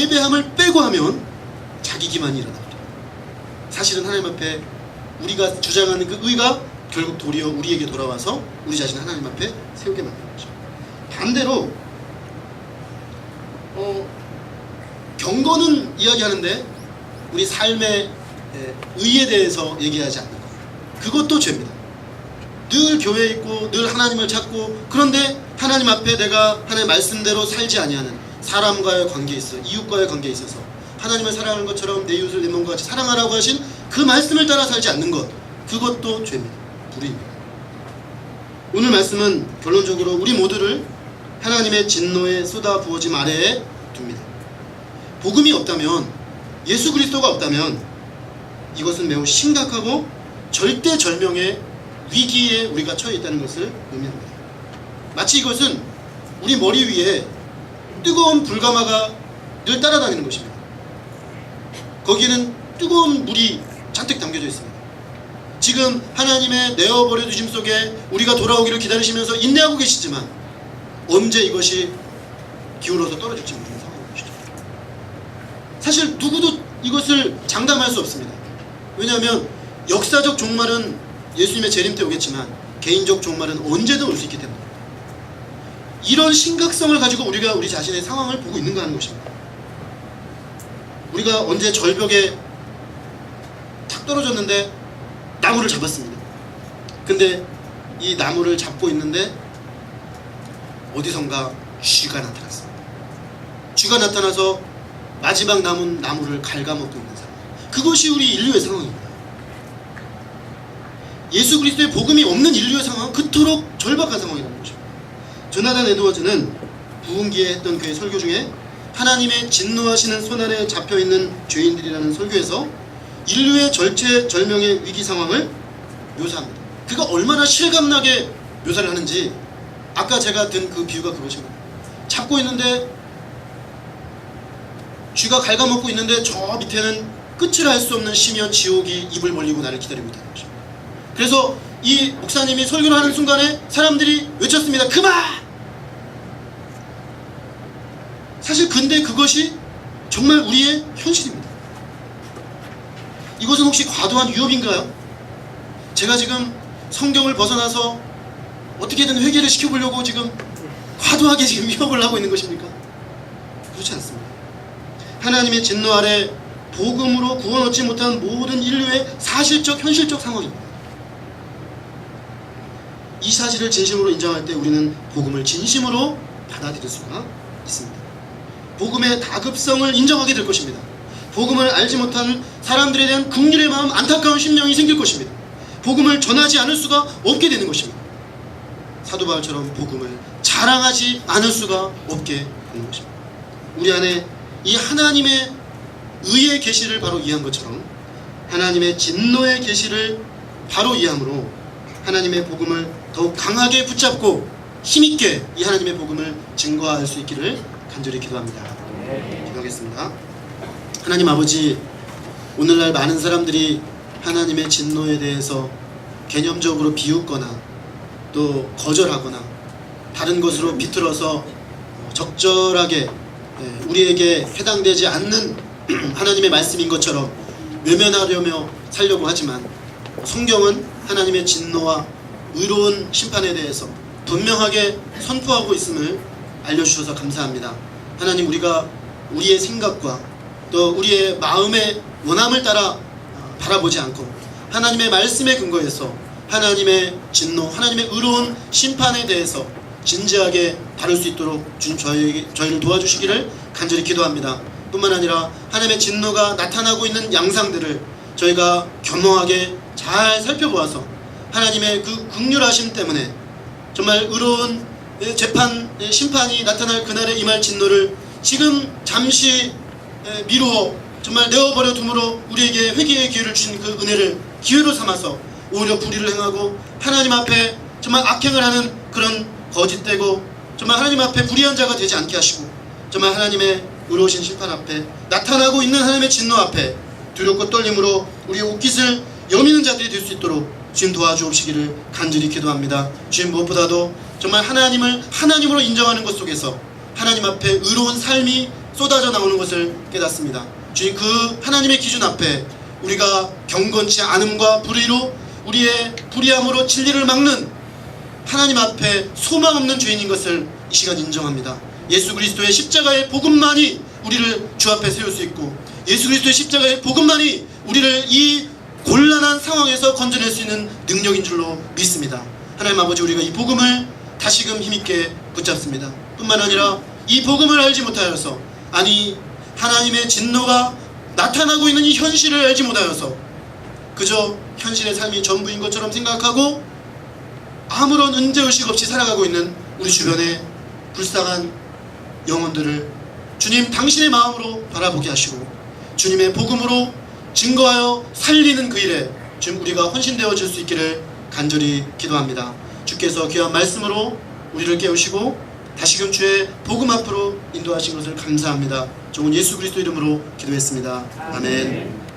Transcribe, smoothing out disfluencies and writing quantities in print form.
예배함을 빼고 하면 자기 기만이 일어납니다. 사실은 하나님 앞에 우리가 주장하는 그 의가 결국 도리어 우리에게 돌아와서 우리 자신을 하나님 앞에 세우게 만드는 거죠. 반대로 경건은 이야기하는데 우리 삶의 의에 대해서 얘기하지 않는 것, 그것도 죄입니다. 늘 교회에 있고 늘 하나님을 찾고, 그런데 하나님 앞에 내가 하나님의 말씀대로 살지 아니하는 사람과의 관계에 있어, 이웃과의 관계에 있어서 하나님을 사랑하는 것처럼 내 이웃을 내 몸과 같이 사랑하라고 하신 그 말씀을 따라 살지 않는 것, 그것도 죄입니다. 불의입니다. 오늘 말씀은 결론적으로 우리 모두를 하나님의 진노에 쏟아 부어짐 아래에 둡니다. 복음이 없다면, 예수 그리스도가 없다면 이것은 매우 심각하고 절대절명의 위기에 우리가 처해 있다는 것을 의미합니다. 마치 이것은 우리 머리 위에 뜨거운 불가마가 늘 따라다니는 것입니다. 거기에는 뜨거운 물이 잔뜩 담겨져 있습니다. 지금 하나님의 내어버려 두심 속에 우리가 돌아오기를 기다리시면서 인내하고 계시지만 언제 이것이 기울어서 떨어질지 모르는 상황인 것이죠. 사실 누구도 이것을 장담할 수 없습니다. 왜냐하면 역사적 종말은 예수님의 재림 때 오겠지만 개인적 종말은 언제든 올 수 있기 때문입니다. 이런 심각성을 가지고 우리가 우리 자신의 상황을 보고 있는가 하는 것입니다. 우리가 언제 절벽에 탁 떨어졌는데 나무를 잡았습니다. 근데 이 나무를 잡고 있는데 어디선가 쥐가 나타났습니다. 쥐가 나타나서 마지막 남은 나무를 갉아먹고 있는 상황, 그것이 우리 인류의 상황입니다. 예수 그리스도의 복음이 없는 인류의 상황은 그토록 절박한 상황이라는 것입니다. 조나단 에드워즈는 부흥기에 했던 그의 설교 중에 하나님의 진노하시는 손안에 잡혀있는 죄인들이라는 설교에서 인류의 절체절명의 위기 상황을 묘사합니다. 그가 얼마나 실감나게 묘사를 하는지 아까 제가 든 그 비유가 그것입니다. 잡고 있는데 쥐가 갉아먹고 있는데 저 밑에는 끝을 알 수 없는 심연 지옥이 입을 벌리고 나를 기다리고 있다는 것입니다. 그래서 이 목사님이 설교를 하는 순간에 사람들이 외쳤습니다. 그만! 사실 근데 그것이 정말 우리의 현실입니다. 이것은 혹시 과도한 위협인가요? 제가 지금 성경을 벗어나서 어떻게든 회개를 시켜보려고 지금 과도하게 지금 위협을 하고 있는 것입니까? 그렇지 않습니다. 하나님의 진노 아래 복음으로 구원 얻지 못한 모든 인류의 사실적 현실적 상황입니다. 이 사실을 진심으로 인정할 때 우리는 복음을 진심으로 받아들일 수가 있습니다. 복음의 다급성을 인정하게 될 것입니다. 복음을 알지 못하는 사람들에 대한 긍휼의 마음, 안타까운 심령이 생길 것입니다. 복음을 전하지 않을 수가 없게 되는 것입니다. 사도 바울처럼 복음을 자랑하지 않을 수가 없게 되는 것입니다. 우리 안에 이 하나님의 의의 계시를 바로 이해한 것처럼 하나님의 진노의 계시를 바로 이해함으로 하나님의 복음을 더욱 강하게 붙잡고 힘있게 이 하나님의 복음을 증거할 수 있기를 간절히 기도합니다. 기도하겠습니다. 하나님 아버지, 오늘날 많은 사람들이 하나님의 진노에 대해서 개념적으로 비웃거나 또 거절하거나 다른 것으로 비틀어서 적절하게 우리에게 해당되지 않는 하나님의 말씀인 것처럼 외면하려며 살려고 하지만 성경은 하나님의 진노와 의로운 심판에 대해서 분명하게 선포하고 있음을 알려주셔서 감사합니다. 하나님, 우리가 우리의 생각과 또 우리의 마음의 원함을 따라 바라보지 않고 하나님의 말씀에 근거해서 하나님의 진노, 하나님의 의로운 심판에 대해서 진지하게 다룰 수 있도록 주님 저희를 도와주시기를 간절히 기도합니다. 뿐만 아니라 하나님의 진노가 나타나고 있는 양상들을 저희가 겸허하게 잘 살펴보아서 하나님의 그 긍휼하심 때문에 정말 의로운 재판, 심판이 나타날 그날에 임할 진노를 지금 잠시 미루어 정말 내어버려 둠으로 우리에게 회개의 기회를 주신 그 은혜를 기회로 삼아서 오히려 불의를 행하고 하나님 앞에 정말 악행을 하는 그런 거짓되고 정말 하나님 앞에 불의한 자가 되지 않게 하시고 정말 하나님의 의로우신 심판 앞에 나타나고 있는 하나님의 진노 앞에 두렵고 떨림으로 우리의 옷깃을 여미는 자들이 될 수 있도록 주님 도와주옵시기를 간절히 기도합니다. 주님, 무엇보다도 정말 하나님을 하나님으로 인정하는 것 속에서 하나님 앞에 의로운 삶이 쏟아져 나오는 것을 깨닫습니다. 주님, 그 하나님의 기준 앞에 우리가 경건치 않음과 불의로 우리의 불의함으로 진리를 막는 하나님 앞에 소망 없는 죄인인 것을 이 시간 인정합니다. 예수 그리스도의 십자가의 복음만이 우리를 주 앞에 세울 수 있고, 예수 그리스도의 십자가의 복음만이 우리를 이 곤란한 상황에서 건져낼 수 있는 능력인 줄로 믿습니다. 하나님 아버지, 우리가 이 복음을 다시금 힘있게 붙잡습니다. 뿐만 아니라 이 복음을 알지 못하여서, 아니 하나님의 진노가 나타나고 있는 이 현실을 알지 못하여서 그저 현실의 삶이 전부인 것처럼 생각하고 아무런 은제의식 없이 살아가고 있는 우리 주변의 불쌍한 영혼들을 주님 당신의 마음으로 바라보게 하시고 주님의 복음으로 증거하여 살리는 그 일에 지금 우리가 헌신되어질 수 있기를 간절히 기도합니다. 주께서 귀한 말씀으로 우리를 깨우시고 다시금 주의 복음 앞으로 인도하신 것을 감사합니다. 좋은 예수 그리스도 이름으로 기도했습니다. 아멘.